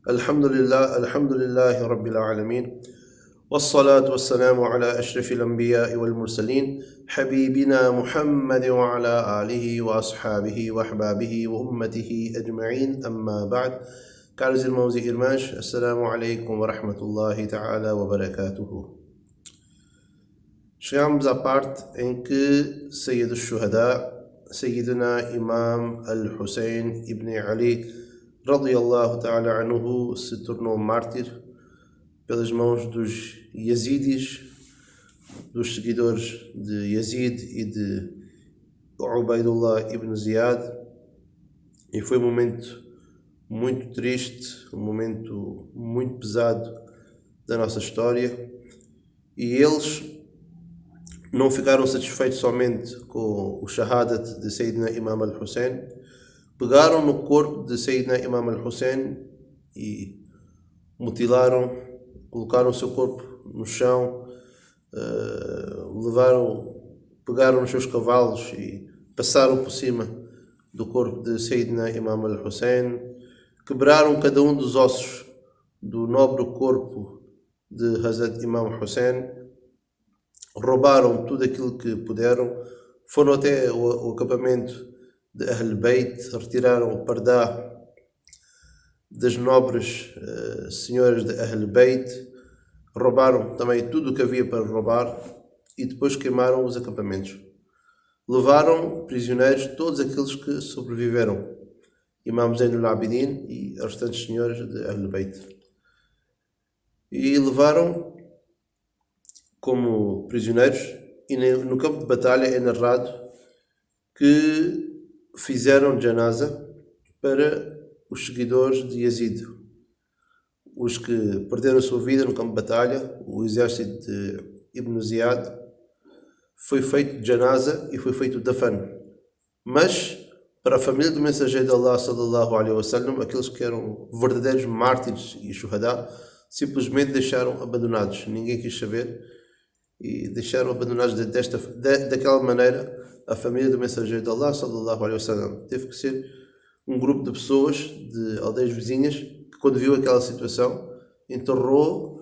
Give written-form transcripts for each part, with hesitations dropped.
الحمد لله رب العالمين والصلاة والسلام على أشرف الأنبياء والمرسلين حبيبنا محمد وعلى آله وأصحابه وأحبابه وأمته أجمعين أما بعد. Caros irmãos e irmãs, Assalamu alaikum wa rahmatullahi ta'ala wa barakatuhu. Chegamos à parte em que Sayyid al-Shuhada, Sayyidina Imam al-Hussein ibn Ali radiyallahu ta'ala anhu se tornou mártir pelas mãos dos Yazidis, dos seguidores de Yazid e de Ubaidullah ibn Ziyad, e foi um momento muito triste, um momento muito pesado da nossa história, e eles não ficaram satisfeitos somente com o shahadat de Sayyidina Imam al-Hussein, pegaram no corpo de Sayyidina Imam al-Hussein e mutilaram, colocaram o seu corpo no chão, pegaram nos seus cavalos e passaram por cima do corpo de Sayyidina Imam al-Hussein, quebraram cada um dos ossos do nobre corpo de Hazrat Imam Hussein, roubaram tudo aquilo que puderam, foram até o acampamento de Ahl Bayt, retiraram o pardá das nobres senhoras de Ahl Bayt, roubaram também tudo o que havia para roubar e depois queimaram os acampamentos. Levaram prisioneiros todos aqueles que sobreviveram, Imam Zainul Abidin e as restantes senhoras de Ahl Bayt. E levaram como prisioneiros, e no campo de batalha é narrado que fizeram janaza para os seguidores de Yazid, os que perderam a sua vida no campo de batalha, o exército de Ibn Ziyad. Foi feito janaza e foi feito dafan. Mas para a família do mensageiro de Allah sallallahu alaihi wasallam, aqueles que eram verdadeiros mártires e shuhada, simplesmente deixaram abandonados. Ninguém quis saber e deixaram abandonados daquela maneira a família do mensageiro de Allah sallallahu alaihi wasallam. Teve que ser um grupo de pessoas de aldeias vizinhas que, quando viu aquela situação, enterrou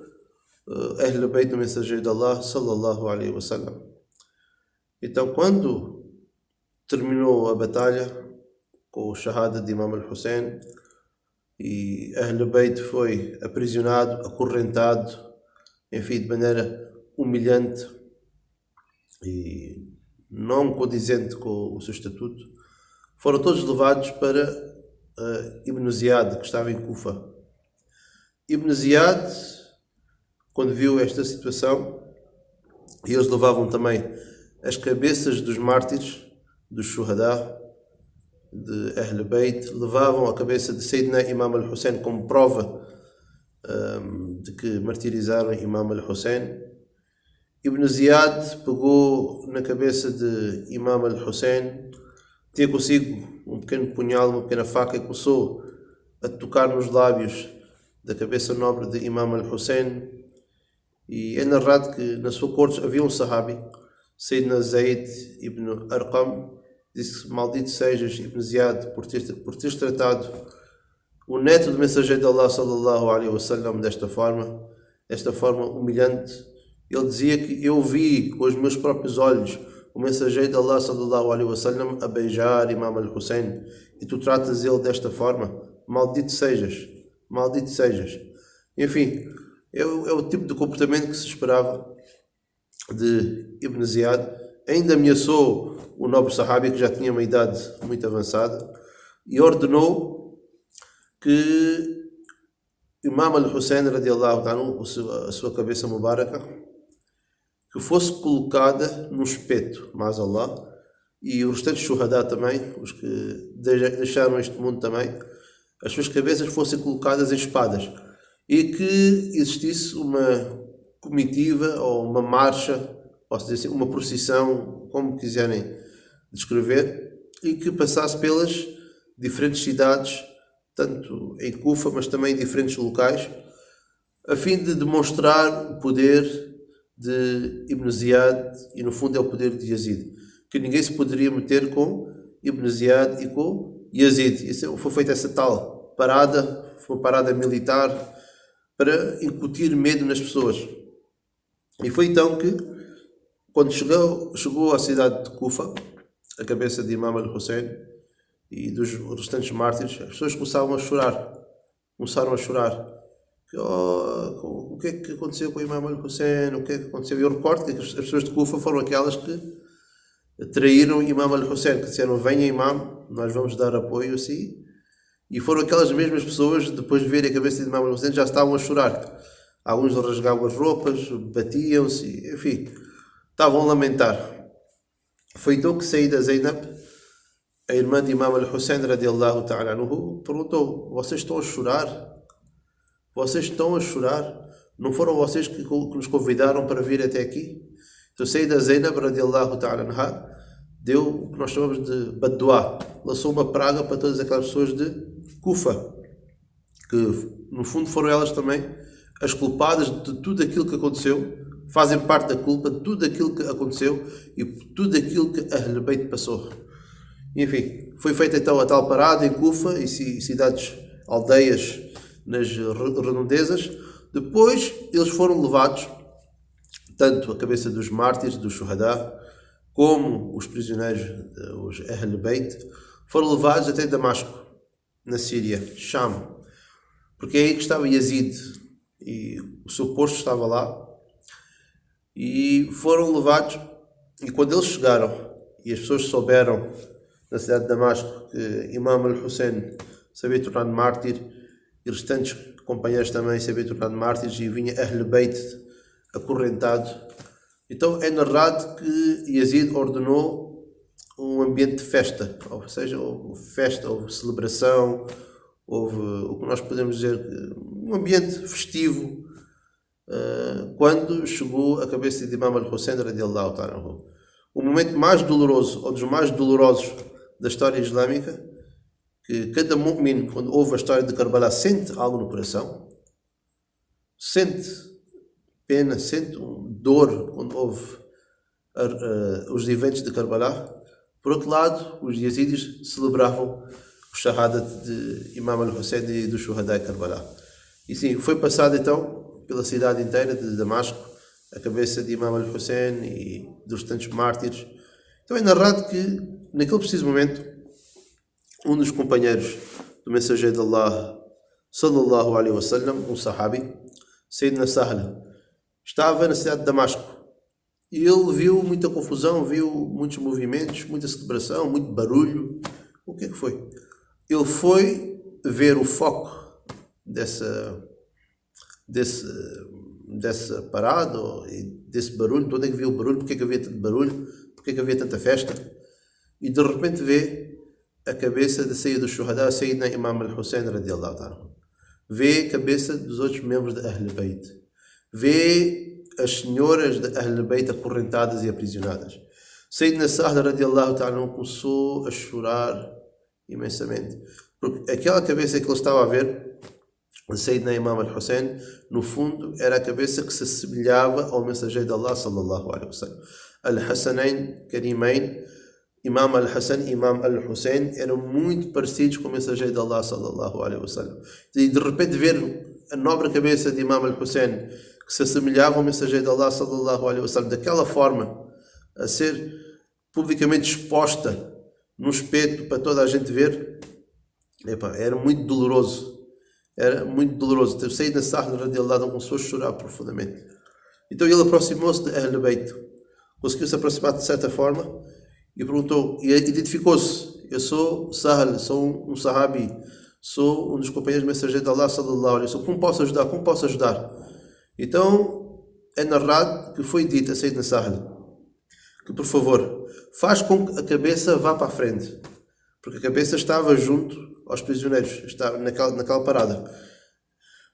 Ahl Bayt do mensageiro de Allah sallallahu alaihi wasallam. Então, quando terminou a batalha com o shahada de Imam al-Hussein e Ahl Bayt foi aprisionado, acorrentado, enfim, de maneira humilhante e não condizente com o seu estatuto, foram todos levados para Ibn Ziyad, que estava em Kufa. Ibn Ziyad, quando viu esta situação, e eles levavam também as cabeças dos mártires, dos shuhada, de Ahl Bayt, levavam a cabeça de Sayyidina Imam al-Hussein como prova de que martirizaram Imam al-Hussein. Ibn Ziyad pegou na cabeça de Imam al-Hussein, tinha consigo um pequeno punhal, uma pequena faca, e começou a tocar nos lábios da cabeça nobre de Imam al-Hussein. E é narrado que na sua corte havia um sahabi, Sayyidina Zayd ibn Arqam, disse: maldito sejas, Ibn Ziyad, por teres tratado o neto do mensageiro de Allah sallallahu alaihi wasallam desta forma humilhante. Ele dizia que eu vi com os meus próprios olhos o mensageiro de Allah sallallahu alaihi wasallam a beijar Imam al-Hussein, e tu tratas ele desta forma, maldito sejas, maldito sejas. Enfim, é o tipo de comportamento que se esperava de Ibn Ziyad. Ainda ameaçou o nobre sahabi, que já tinha uma idade muito avançada, e ordenou que Imam al-Hussein radiallahu anhu, a sua cabeça mubaraka, que fosse colocada no espeto, mas Allah, e os restantes shuhada também, os que deixaram este mundo também, as suas cabeças fossem colocadas em espadas, e que existisse uma comitiva ou uma marcha, posso dizer assim, uma procissão, como quiserem descrever, e que passasse pelas diferentes cidades, tanto em Kufa, mas também em diferentes locais, a fim de demonstrar o poder de Ibn Ziyad, e no fundo é o poder de Yazid, que ninguém se poderia meter com Ibn Ziyad e com Yazid. Foi feita essa tal parada, foi uma parada militar para incutir medo nas pessoas. E foi então que, quando chegou à cidade de Kufa, a cabeça de Imam al-Hussein e dos restantes mártires, as pessoas começaram a chorar. O que é que aconteceu com o Imam al-Hussein? O que é que aconteceu? Eu recordo que as pessoas de Kufa foram aquelas que traíram Imam al-Hussein, que disseram: venha Imam, nós vamos dar apoio assim. E foram aquelas mesmas pessoas, depois de verem a cabeça de Imam al-Hussein, já estavam a chorar. Alguns rasgavam as roupas, batiam-se, enfim, estavam a lamentar. Foi então que Sayyida Zainab, a irmã de Imam al-Hussein radiallahu ta'ala anhu, perguntou: vocês estão a chorar? Vocês estão a chorar? Não foram vocês que nos convidaram para vir até aqui? Então Sayyida Zainab radiallahu ta'ala anha deu o que nós chamamos de Bad-Du'a, lançou uma praga para todas aquelas pessoas de Kufa, que no fundo foram elas também as culpadas de tudo aquilo que aconteceu, fazem parte da culpa de tudo aquilo que aconteceu e tudo aquilo que Ahl Bayt passou. Enfim, foi feita então a tal parada em Kufa e cidades, aldeias nas redondezas. Depois eles foram levados, tanto a cabeça dos mártires, dos Shuhada, como os prisioneiros, os Ahl Bayt, foram levados até Damasco, na Síria, Sham, porque é aí que estava Yazid e o seu posto estava lá, e foram levados. E quando eles chegaram e as pessoas souberam na cidade de Damasco que Imam al-Hussein se havia tornado mártir e restantes companheiros também se haviam tornado mártires, e vinha Ahl Bayt acorrentado, então é narrado que Yazid ordenou um ambiente de festa, ou seja, houve festa, houve celebração, houve o que nós podemos dizer, um ambiente festivo, quando chegou a cabeça de Imam al-Hussein radiallahu ta'ala anhu. O momento mais doloroso, ou dos mais dolorosos da história islâmica, que cada mu'min, quando ouve a história de Karbala, sente algo no coração, sente pena, sente dor quando ouve os eventos de Karbala. Por outro lado, os yazidis celebravam o shahada de Imam al-Hussein e do Shuhada de Karbala. E sim, foi passado então pela cidade inteira de Damasco a cabeça de Imam al-Hussein e dos tantos mártires. Então é narrado que, naquele preciso momento, um dos companheiros do mensageiro de Allah, sallallahu alaihi wasallam, um sahabi, Sayyidina Sahl, estava na cidade de Damasco. E ele viu muita confusão, viu muitos movimentos, muita celebração, muito barulho. O que é que foi? Ele foi ver o foco dessa parada e desse barulho. De onde é que viu o barulho? Porque é que havia tanto barulho? Porque é que havia tanta festa? E de repente vê a cabeça de Sayyid al-Shuhada, Sayyidina Imam al-Hussein radiallahu ta'ala. Vê a cabeça dos outros membros de Ahl Bayt. Vê as senhoras de Ahl Bayt acorrentadas e aprisionadas. Sayyidina Sahl radiallahu ta'ala começou a chorar imensamente, porque aquela cabeça que ele estava a ver, Sayyidina Imam al-Hussein, no fundo era a cabeça que se assemelhava ao mensageiro de Allah sallallahu alaihi wasallam. Al-Hassanain Karimain, Imam al-Hassan e Imam al-Hussein eram muito parecidos com o mensageiro de Allah sallallahu alaihi wasallam. E de repente ver a nobre cabeça de Imam al-Hussein que se assemelhava ao mensageiro de Allah sallallahu alaihi wasallam daquela forma, a ser publicamente exposta no espeto para toda a gente ver, era muito doloroso. Era muito doloroso. Ter saído da Sahl radiallahu anhu, começou a chorar profundamente. Então ele aproximou-se de Ahl Bayt, conseguiu se aproximar de certa forma e perguntou, e identificou-se: eu sou Sahl, sou um sahabi, sou um dos companheiros mensageiros de Allah sallallahu alaihi wasallam, como posso ajudar? Como posso ajudar? Então é narrado que foi dito a Sayyidina Sahl que, por favor, faz com que a cabeça vá para a frente, porque a cabeça estava junto aos prisioneiros, estava naquela parada,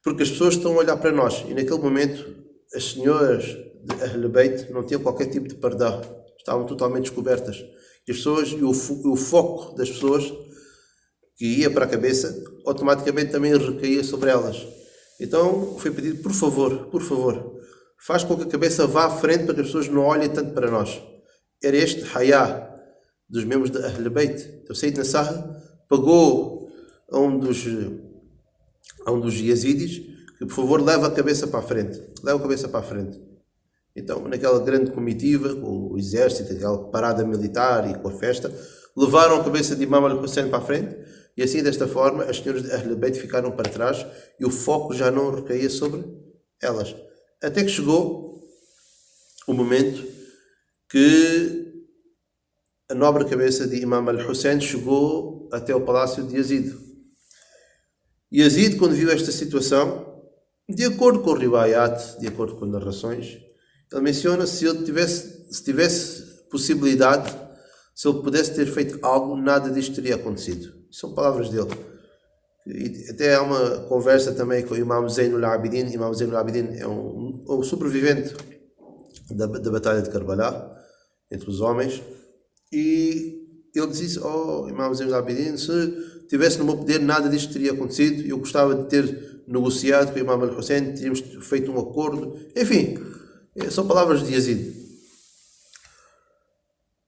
porque as pessoas estão a olhar para nós, e naquele momento as senhoras de Ahl Bayt não tinham qualquer tipo de pardá, estavam totalmente descobertas, e as pessoas, e o foco das pessoas que ia para a cabeça automaticamente também recaía sobre elas. Então foi pedido: por favor, faz com que a cabeça vá à frente para que as pessoas não olhem tanto para nós. Era este hayá dos membros de Ahl Bayt. Então Sayyidina Sahl pagou a um dos a um dos Yazidis que, por favor, leve a cabeça para a frente. Leve a cabeça para a frente. Então, naquela grande comitiva, com o exército, aquela parada militar e com a festa, levaram a cabeça de Imam al-Hussein para a frente e assim, desta forma, as senhoras de Ahl Bayt ficaram para trás e o foco já não recaía sobre elas. Até que chegou o momento que a nobre cabeça de Imam al-Hussein chegou até o palácio de Yazid. Yazid, quando viu esta situação, de acordo com o riwayat, de acordo com as narrações, ele menciona se ele tivesse possibilidade, se ele pudesse ter feito algo, nada disto teria acontecido. São palavras dele. E até há uma conversa também com o Imam Zainul Abidin. Imam Zainul Abidin é um sobrevivente da Batalha de Karbala, entre os homens. E ele disse, Imam Zainul Abidin, se tivesse no meu poder, nada disto teria acontecido. Eu gostava de ter negociado com o Imam al-Hussein, teríamos feito um acordo. Enfim, são palavras de Yazid.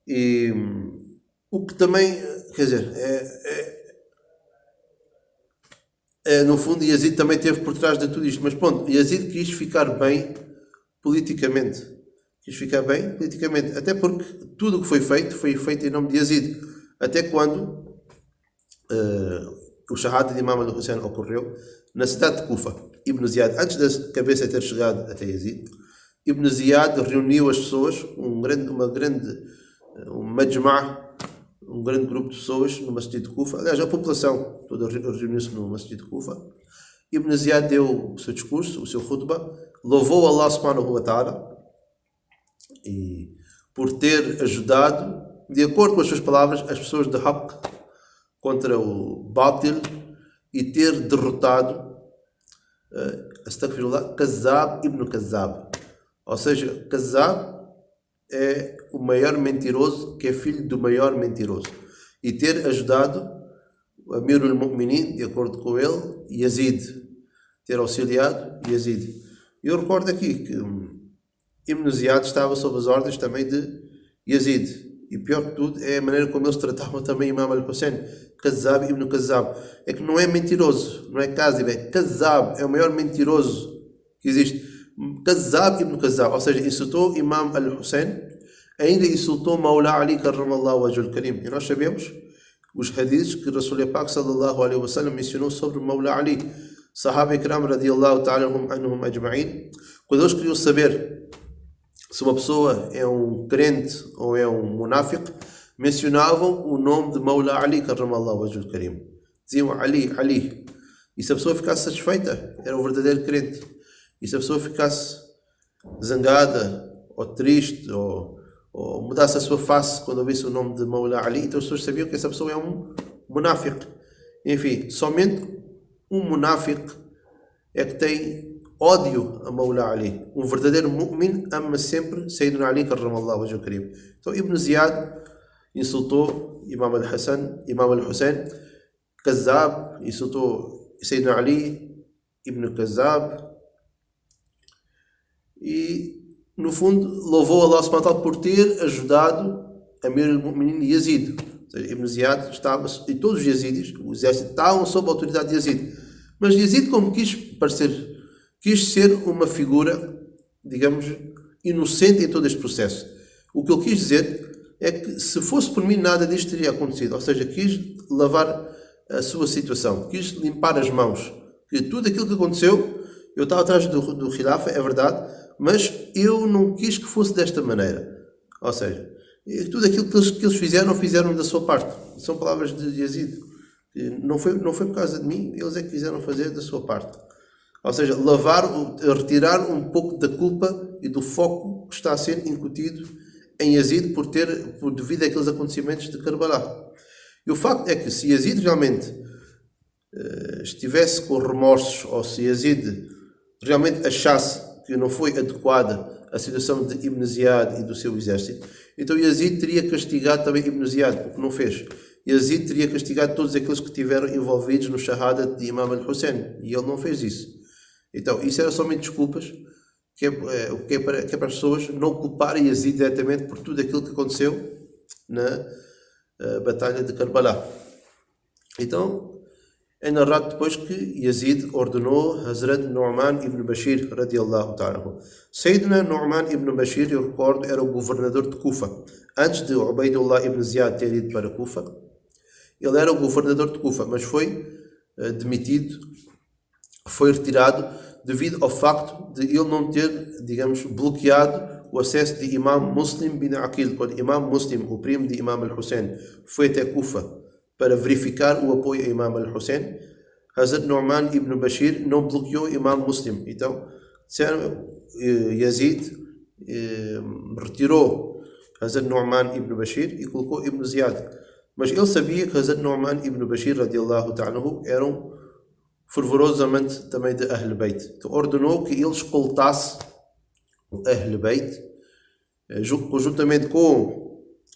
E o que também, quer dizer, no fundo, Yazid também esteve por trás de tudo isto. Mas pronto, Yazid quis ficar bem politicamente. Até porque tudo o que foi feito em nome de Yazid. Até quando o Shahada de Imam al-Hussein ocorreu na cidade de Kufa. Ibn Ziyad, antes da cabeça ter chegado até Yazid, Ibn Ziyad reuniu as pessoas, um grande grupo de pessoas no Masjid de Kufa. Aliás, a população toda reuniu-se no Masjid de Kufa. Ibn Ziyad deu o seu discurso, o seu khutbah, louvou Allah subhanahu wa ta'ala e por ter ajudado, de acordo com as suas palavras, as pessoas de Haqq contra o Batil e ter derrotado Astaghfirullah, Kazzab ibn Kazzab. Ou seja, Kazzab é o maior mentiroso, que é filho do maior mentiroso. E ter ajudado o Amir al-Mu'minin, de acordo com ele, Yazid. Ter auxiliado Yazid. Eu recordo aqui que Ibn Ziyad estava sob as ordens também de Yazid. E pior que tudo é a maneira como eles tratavam também Imam al-Hussein. Kazzab ibn Kazzab. É que não é mentiroso, não é Kazib, é Kazzab. É o maior mentiroso que existe. Kazzab ibn Kazzab. Ou seja, insultou Imam al-Hussein, ainda insultou Mawla Ali karramallahu wajhul karim. E nós sabemos os hadiths que Rasul Pak sallallahu alaihi wasallam mencionou sobre Mawla Ali. Sahaba ikram radiyallahu ta'ala anhum ajma'in. Quando eles queriam saber se uma pessoa é um crente ou é um munafiq, mencionavam o nome de Mawla Ali karramallahu wajhul karim. Diziam Ali, Ali. E se a pessoa ficasse satisfeita, era o verdadeiro crente. E se a pessoa ficasse zangada ou triste ou mudasse a sua face quando ouvisse o nome de Mawla Ali, então as pessoas sabiam que essa pessoa é um munafiq. Enfim, somente um munafiq é que tem ódio a Mawla Ali. Um verdadeiro mu'min ama sempre Sayyidina Ali karramallahu wajhul karim. Então Ibn Ziyad insultou Imam al-Hussein, Kazzab, insultou Sayyidina Ali Ibn Kazzab e no fundo louvou Allah subhanahu wa ta'ala por ter ajudado Amir al-Mu'minin Yazid. Ou seja, Ibn Ziyad estava, e todos os Yazidis, o exército, estavam sob a autoridade de Yazid. Mas Yazid, como quis ser uma figura, digamos, inocente em todo este processo. O que ele quis dizer é que se fosse por mim nada disto teria acontecido. Ou seja, quis lavar a sua situação, quis limpar as mãos. Que tudo aquilo que aconteceu, eu estava atrás do Khilafa, é verdade, mas eu não quis que fosse desta maneira. Ou seja, tudo aquilo que eles fizeram da sua parte. São palavras de Yazid. Não foi por causa de mim, eles é que fizeram fazer da sua parte. Ou seja, retirar um pouco da culpa e do foco que está a ser incutido em Yazid devido àqueles acontecimentos de Karbala. E o facto é que se Yazid realmente estivesse com remorsos, ou se Yazid realmente achasse que não foi adequada a situação de Ibn Ziyad e do seu exército, então Yazid teria castigado também Ibn Ziyad, o que não fez. Yazid teria castigado todos aqueles que estiveram envolvidos no Shahada de Imam al-Hussein, e ele não fez isso. Então, isso eram somente desculpas que é para as pessoas não culparem Yazid diretamente por tudo aquilo que aconteceu na Batalha de Karbala. Então, É narrado depois que Yazid ordenou Hazrat Nu'man ibn Bashir radiallahu ta'ala. Sayyidina Nu'man ibn Bashir, eu recordo, era o governador de Kufa. Antes de Ubaidullah ibn Ziyad ter ido para Kufa, ele era o governador de Kufa, mas foi demitido, foi retirado devido ao facto de ele não ter, digamos, bloqueado o acesso de Imam Muslim bin Aqil. Quando Imam Muslim, o primo de Imam al-Hussein, foi até Kufa para verificar o apoio a Imam al-Hussein, Hazrat Nu'man ibn Bashir não bloqueou Imam Muslim. Então, Yazid retirou Hazrat Nu'man ibn Bashir e colocou Ibn Ziyad. Mas ele sabia que Hazrat Nu'man ibn Bashir radiallahu ta'ala era um fervoroso amante também de Ahl Bayt. Então ordenou que ele escoltasse o Ahl Bayt conjuntamente com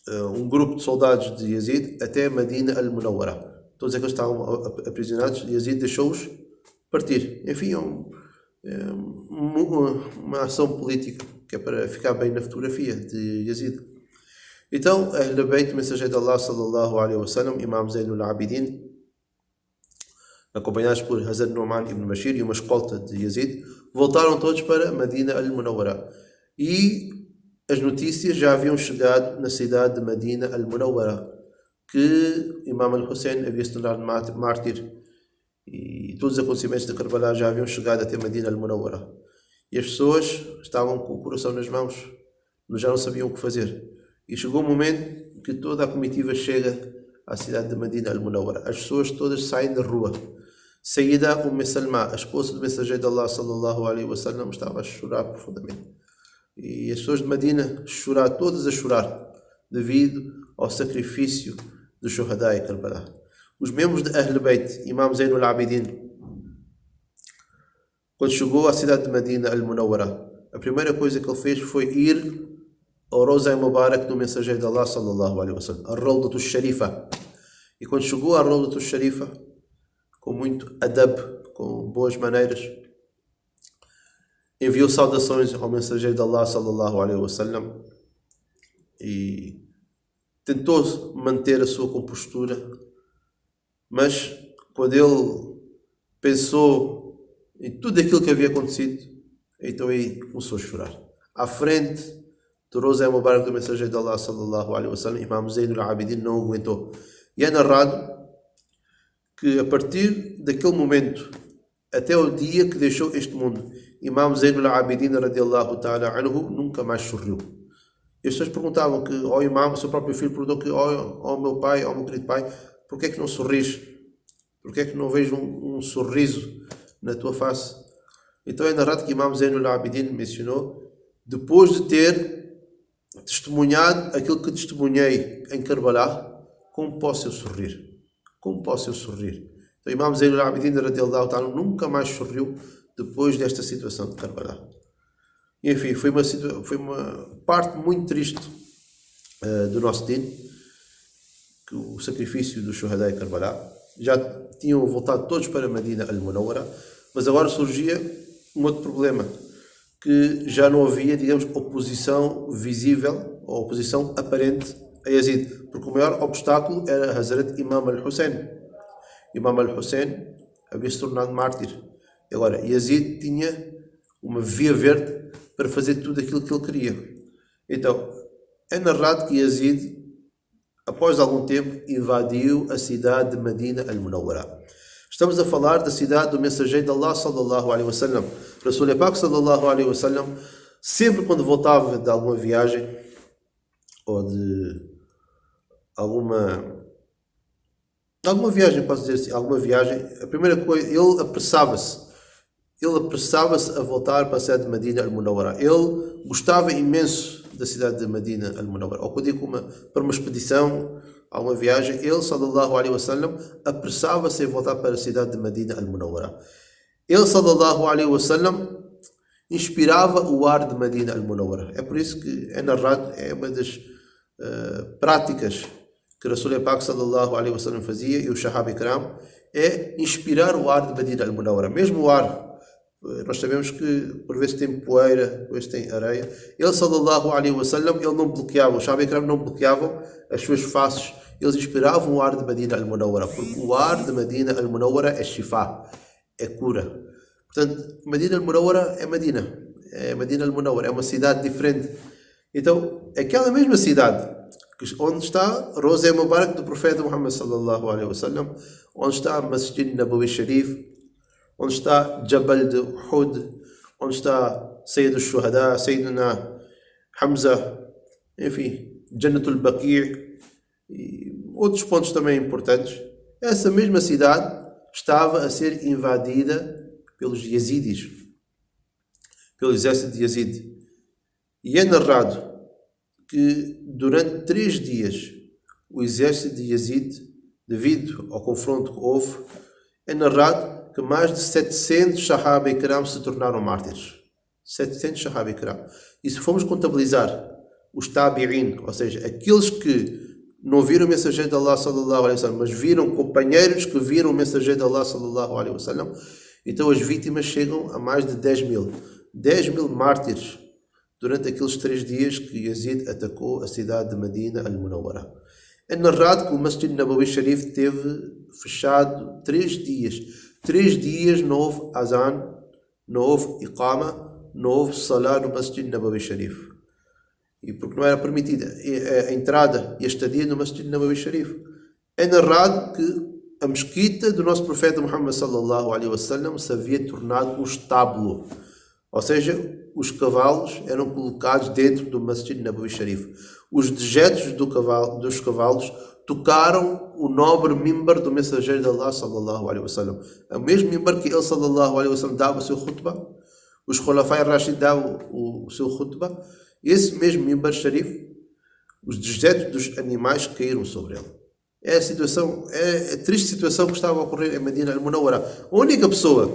um grupo de soldados de Yazid até Medina al-Munawwara. Todos aqueles que estavam aprisionados, Yazid deixou-os partir. Enfim, uma ação política que é para ficar bem na fotografia de Yazid. Então, Ahl Bayt, o mensageiro de Allah sallallahu alaihi wasallam, Imam Zainul Abidin, acompanhados por Hazrat Nu'man ibn Bashir e uma escolta de Yazid, voltaram todos para Medina al-Munawwara. E as notícias já haviam chegado na cidade de Medina al-Munawwara que Imam al-Hussein havia se tornado mártir, e todos os acontecimentos de Karbala já haviam chegado até Medina al-Munawwara. E as pessoas estavam com o coração nas mãos, mas já não sabiam o que fazer. E chegou o momento que toda a comitiva chega à cidade de Medina al-Munawwara. As pessoas todas saem da rua. Sayyida Salma, a esposa do mensageiro de Allah sallallahu alaihi wasallam, estava a chorar profundamente. E as pessoas de Medina todas a chorar, devido ao sacrifício do Shuhada e Karbala. Os membros de Ahl Bayt, Imam Zainul Abidin, quando chegou à cidade de Medina al-Munawwara, a primeira coisa que ele fez foi ir ao Rosa Mubarak do mensageiro de Allah sallallahu alaihi wasallam, a Rawdat al-Sharifa. E quando chegou à Rawdat al-Sharifa, com muito adab, com boas maneiras, enviou saudações ao mensageiro de Allah sallallahu alaihi wasallam e tentou manter a sua compostura, mas quando ele pensou em tudo aquilo que havia acontecido, então aí começou a chorar. À frente do Rosa Mubarak do mensageiro de Allah sallallahu alaihi wasallam, Imam Zainul Abidin não aguentou. E é narrado que a partir daquele momento até o dia que deixou este mundo, Imam Zainul Abidin radiallahu ta'ala anhu nunca mais sorriu. E as pessoas perguntavam que ao Imam, o seu próprio filho perguntou que ao meu pai, ao meu querido pai, porquê é que não sorris? Porquê é que não vejo um sorriso na tua face? Então é narrado que Imam Zainul Abidin mencionou, depois de ter testemunhado aquilo que testemunhei em Karbala, como posso eu sorrir? Como posso eu sorrir? Então Imam Zainul Abidin radiallahu ta'ala nunca mais sorriu depois desta situação de Karbala. E, enfim, foi uma parte muito triste do nosso din, que o sacrifício do Shuhada e Karbala. Já tinham voltado todos para Medina al-Munawwara, mas agora surgia um outro problema, que já não havia, digamos, oposição visível, ou oposição aparente a Yazid, porque o maior obstáculo era Hazrat Imam al-Hussein. Imam al-Hussein havia se tornado mártir. Agora, Yazid tinha uma via verde para fazer tudo aquilo que ele queria. Então, é narrado que Yazid, após algum tempo, invadiu a cidade de Medina al-Munawwara. Estamos a falar da cidade do mensageiro de Allah sallallahu alaihi wasallam. Rasul Pak sallallahu alaihi wasallam, sempre quando voltava de alguma viagem, ou de alguma viagem, posso dizer assim, alguma viagem, a primeira coisa, ele apressava-se a voltar para a cidade de Medina al-Munawwara. Ele gostava imenso da cidade de Medina al-Munawwara. Ou quando ia para uma expedição, alguma viagem, ele, sallallahu alaihi wasallam, apressava-se a voltar para a cidade de Medina al-Munawwara. Ele, sallallahu alaihi wasallam, inspirava o ar de Medina al-Munawwara. É por isso que é narrado, é uma das práticas que Rasul Pak sallallahu alaihi wasallam fazia, e o Shahaba Ikram, é inspirar o ar de Medina al-Munawwara. Mesmo o ar Nós sabemos que por vezes tem poeira, por vezes tem areia. Ele, sallallahu alaihi wasallam, ele não bloqueava, os Sahaba Ikram não bloqueavam as suas faces. Eles inspiravam o ar de Medina al-Munawwara, porque o ar de Medina al-Munawwara é shifá, é cura. Portanto, Medina al-Munawwara é Medina al-Munawwara, é uma cidade diferente. Então, aquela mesma cidade onde está Rosa Mubarak do profeta Muhammad sallallahu alaihi wasallam, onde está Masjid Nabawi Sharif, onde está Jabal de Uhud, onde está Sayyid al-Shuhada, Sayyidina Hamza, enfim, Jannatul Baqi' e outros pontos também importantes. Essa mesma cidade estava a ser invadida pelos Yazidis, pelo exército de Yazid. E é narrado que durante 3 dias o exército de Yazid, devido ao confronto que houve, é narrado que mais de 700 Sahaba Ikram se tornaram mártires. 700 Sahaba Ikram. E se formos contabilizar os Tabi'in, ou seja, aqueles que não viram o mensageiro de Allah sallallahu alaihi wasallam, mas viram companheiros que viram o mensageiro de Allah sallallahu alaihi wasallam, então as vítimas chegam a mais de 10 mil. 10 mil mártires durante aqueles 3 dias que Yazid atacou a cidade de Medina al-Munawwara. É narrado que o Masjid Nabawi Sharif teve fechado 3 dias. 3 dias não houve azan, não houve iqama, não houve salah no Masjid Nabawi Sharif. E porque não era permitida a entrada e a estadia no Masjid Nabawi Sharif. É narrado que a mesquita do nosso profeta Muhammad sallallahu alaihi wasallam se havia tornado um estábulo. Ou seja, os cavalos eram colocados dentro do Masjid Nabawi Sharif. Os dejetos dos cavalos tocaram o nobre mimbar do mensageiro de Allah sallallahu alaihi wasallam. O mesmo mimbar que ele sallallahu alaihi wasallam dava o seu khutbah, os Khulafai Rashid davam o seu khutbah, esse mesmo mimbar Sharif, os dejetos dos animais caíram sobre ele. É a triste situação que estava a ocorrer em Medina al-Munawwara. A única pessoa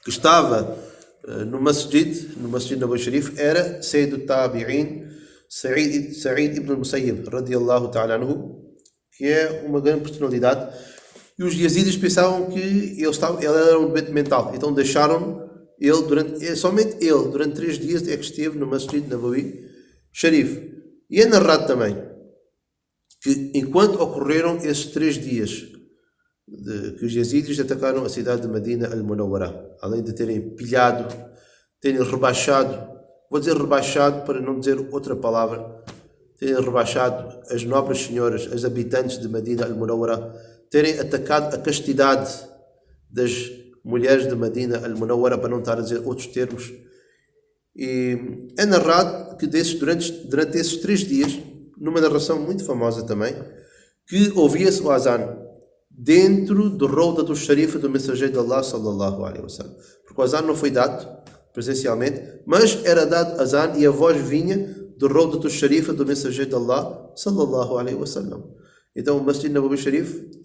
que estava no Masjid Nabawi Sharif era Sayyid al-Tabi'in Sa'id ibn al-Musayyib radiyallahu ta'ala anhu, que é uma grande personalidade, e os Yazidis pensavam que ele era um doente mental, então deixaram somente ele durante 3 dias é que esteve no Masjid Nabawi Sharif. E é narrado também que enquanto ocorreram esses 3 dias que os Yazidis atacaram a cidade de Medina al-Munawwara, além de terem pilhado, terem rebaixado, vou dizer rebaixado para não dizer outra palavra, terem rebaixado as nobres senhoras, as habitantes de Medina al-Munawwara, terem atacado a castidade das mulheres de Medina al-Munawwara, para não estar a dizer outros termos. E é narrado que durante esses 3 dias, numa narração muito famosa também, que ouvia-se o azan dentro do Rawda do Sharif do mensageiro de Allah sallallahu alaihi wasallam. Porque o azan não foi dado presencialmente, mas era dado azan e a voz vinha do Rawda do Sharif do mensageiro de Allah sallallahu alaihi wasallam. Então o Masjid Nabawi Sharif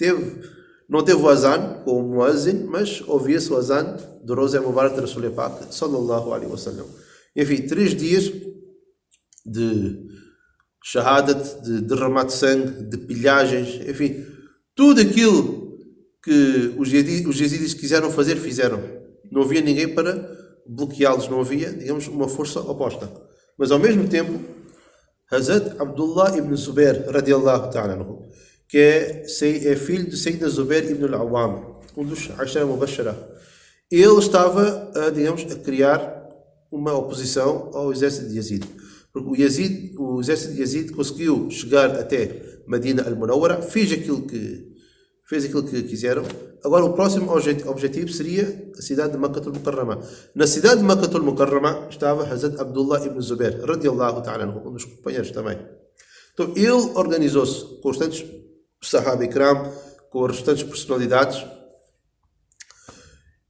não teve o azan com o muazzin, mas ouvia-se o azan do Rosa Mubarak de Rasul Pak sallallahu alaihi wasallam. Enfim, 3 dias de shahadat, de derramar de sangue, de pilhagens, enfim, tudo aquilo que os Yazidis quiseram fazer, fizeram. Não havia ninguém para bloqueá-los, não havia, digamos, uma força oposta. Mas ao mesmo tempo, Hazrat Abdullah ibn Zubair radiyallahu ta'ala anhu, que é filho de Sayyidina Zubair ibn al-Awwam, um dos Ashara Mubashara, ele estava a criar uma oposição ao exército de Yazid. Porque o exército de Yazid conseguiu chegar até Medina al-Munawwara, fez aquilo que quiseram. Agora o próximo objetivo seria a cidade de Makkah al-Mukarrama. Na cidade de Makkah al-Mukarrama estava Hazrat Abdullah ibn Zubair radiyallahu ta'ala anhu, um dos companheiros também. Então ele organizou-se com os restantes Sahaba Ikram, com as restantes personalidades,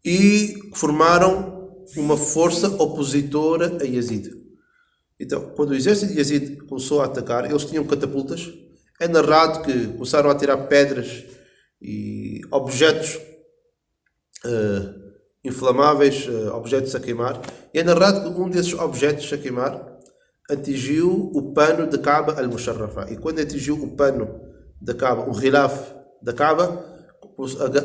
e formaram uma força opositora a Yazid. Então, quando o exército de Yazid começou a atacar, eles tinham catapultas. É narrado que começaram a tirar pedras e objetos inflamáveis, objetos a queimar. E é narrado que um desses objetos a queimar atingiu o pano de Kaaba al-Musharrafa. E quando atingiu o pano da Kaaba, o ghilaf da Kaaba,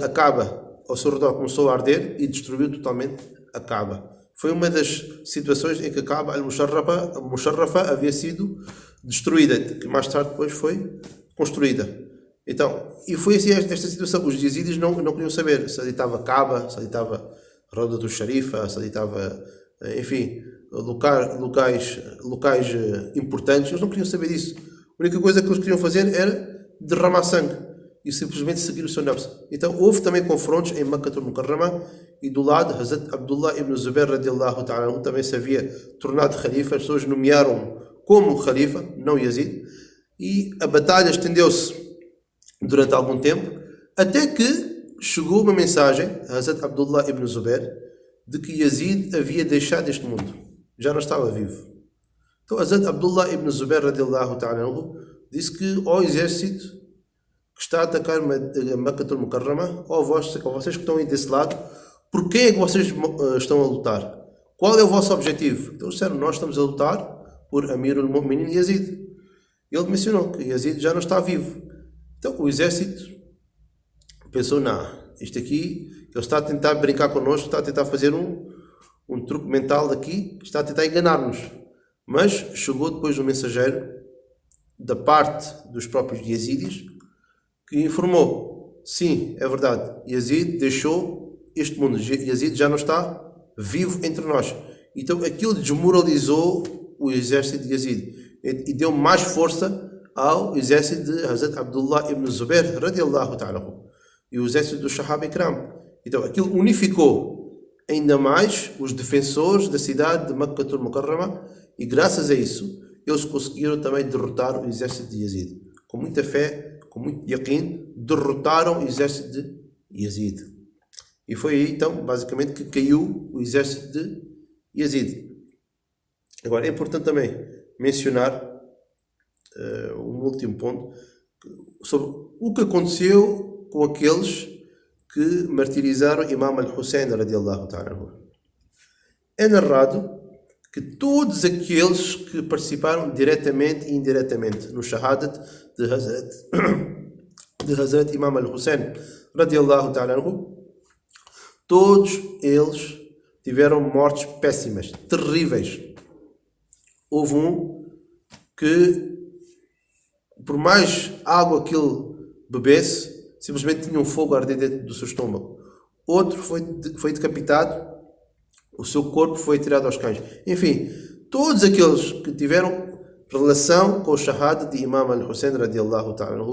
a Kaaba ao seu redor começou a arder e destruiu totalmente a Kaaba. Foi uma das situações em que a Kaaba al-Musharrafa havia sido destruída, que mais tarde depois foi construída. Então, e foi assim esta situação. Os yazidis não queriam saber se ali estava Kaaba, se ali estava Roda do Sharifa, se ali estava, enfim, locais importantes. Eles não queriam saber disso. A única coisa que eles queriam fazer era derramar sangue e simplesmente seguir o seu nafs. Então houve também confrontos em Makkah al-Mukarrama, e do lado Hazrat Abdullah ibn Zubair radiallahu ta'ala também se havia tornado khalifa. As pessoas nomearam como khalifa, não Yazid, e a batalha estendeu-se durante algum tempo, até que chegou uma mensagem a Hazrat Abdullah ibn Zubair de que Yazid havia deixado este mundo, já não estava vivo. Então Hazrat Abdullah ibn Zubair radiallahu ta'ala disse que ao exército que está a atacar Makkah al-Mukarrama, ou vocês que estão aí desse lado, por quem é que vocês estão a lutar? Qual é o vosso objetivo? Então disseram, nós estamos a lutar por Amir al-Mu'minin Yazid. Ele mencionou que Yazid já não está vivo. Então o exército pensou, não, isto aqui, ele está a tentar brincar connosco, está a tentar fazer um truque mental daqui, está a tentar enganar-nos. Mas chegou depois um mensageiro da parte dos próprios Yazidis, que informou, sim, é verdade, Yazid deixou este mundo, Yazid já não está vivo entre nós. Então aquilo desmoralizou o exército de Yazid e deu mais força ao exército de Hazrat Abdullah ibn Zubair radiallahu ta'ala e o exército do Sahaba Ikram. Então aquilo unificou ainda mais os defensores da cidade de Makkah al-Mukarrama, e graças a isso eles conseguiram também derrotar o exército de Yazid. Com muita fé, com muito yaqeen, derrotaram o exército de Yazid. E foi aí, então, basicamente, que caiu o exército de Yazid. Agora, é importante também mencionar um último ponto sobre o que aconteceu com aqueles que martirizaram Imam al-Hussein radiallahu ta'ala. É narrado que todos aqueles que participaram diretamente e indiretamente no shahadat de Hazrat Imam al-Hussein radiallahu ta'ala, todos eles tiveram mortes péssimas, terríveis. Houve um que, por mais água que ele bebesse, simplesmente tinha um fogo a arder dentro do seu estômago. Outro foi decapitado, o seu corpo foi tirado aos cães. Enfim, todos aqueles que tiveram relação com o shahada de Imam al-Hussein radiallahu ta'ala,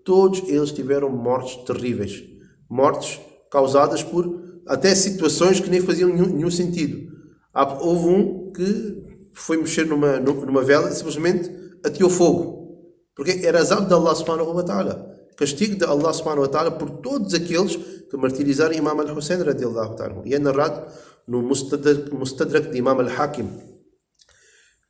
todos eles tiveram mortes terríveis. Mortes causadas por até situações que nem faziam nenhum sentido. Houve um que foi mexer numa vela e simplesmente ateou fogo. Porque era azab de Allah subhanahu wa ta'ala. Castigo de Allah subhanahu wa ta'ala por todos aqueles que martirizaram Imam al-Hussein radiallahu ta'ala. E é narrado no Mustadrak de Imam al-Hakim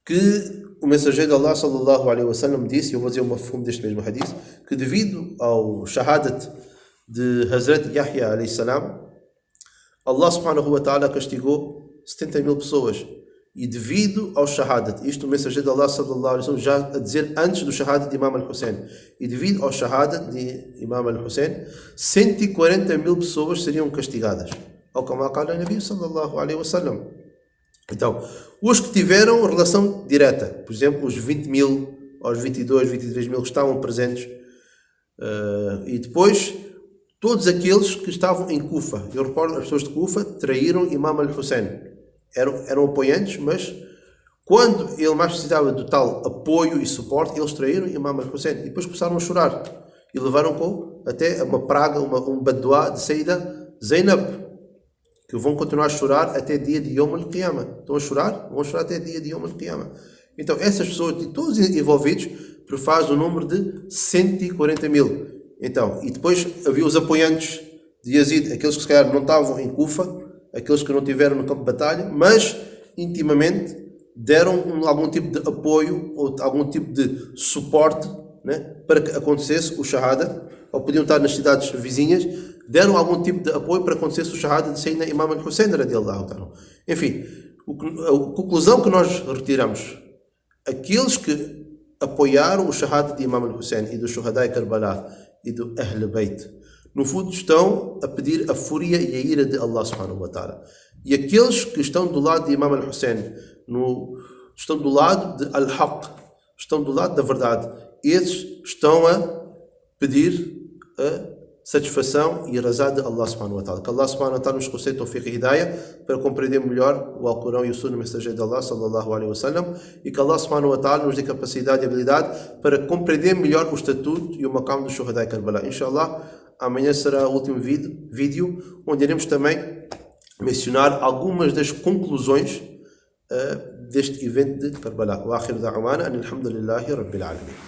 que o mensageiro de Allah sallallahu alaihi wasallam disse, eu vou dizer uma fundo deste mesmo hadith, que devido ao shahadat de Hazrat Yahya alayhi salam, Allah subhanahu wa ta'ala castigou 70.000 pessoas. E devido ao shahadat, isto o mensageiro de Allah sallallahu alaihi wasallam já a dizer antes do shahadat de Imam al-Hussein, e devido ao shahadat de Imam al-Hussein, 140.000 pessoas seriam castigadas. Ou como a Nabi sallallahu alaihi wasallam. Então, os que tiveram relação direta, por exemplo, os 20.000, aos 23.000 que estavam presentes, e depois todos aqueles que estavam em Kufa. Eu recordo, as pessoas de Kufa traíram Imam al-Hussein. Eram apoiantes, mas quando ele mais precisava do tal apoio e suporte, eles traíram Imam al-Hussein. E depois começaram a chorar. E levaram até uma praga, um baduá de Sayyida Zainab, que vão continuar a chorar até dia de Yom al-Qiyamah. Estão a chorar? Vão chorar até dia de Yom al-Qiyamah. Então, essas pessoas, todos envolvidos, faz o número de 140.000. Então, e depois havia os apoiantes de Yazid, aqueles que se calhar não estavam em Kufa, aqueles que não tiveram no campo de batalha, mas intimamente deram algum tipo de apoio ou algum tipo de suporte, né, para que acontecesse o shahada, ou podiam estar nas cidades vizinhas, deram algum tipo de apoio para que acontecesse o shahada de Sayyidina Imam al-Hussein radiallahu ta'ala. Enfim, a conclusão que nós retiramos, aqueles que apoiaram o shahada de Imam al-Hussein e do Shuhada e Karbala e do Ahl Bayt, no fundo estão a pedir a fúria e a ira de Allah subhanahu wa ta'ala. E aqueles que estão do lado de Imam al-Hussein, estão do lado de Al-Haq, estão do lado da verdade, esses estão a pedir a satisfação e a razão de Allah subhanahu wa ta'ala. Que Allah subhanahu wa ta'ala nos conceda tawfiq e hidayah para compreender melhor o Alcorão e o Sunnah mensageiro de Allah sallallahu alaihi wasallam, e que Allah subhanahu wa ta'ala nos dê capacidade e habilidade para compreender melhor o estatuto e o maqam do Shuhada e Karbala. Inshallah, amanhã será o último vídeo onde iremos também mencionar algumas das conclusões deste evento de Karbala. Wa akhiru da'wana alhamdulillahi rabbil alamin.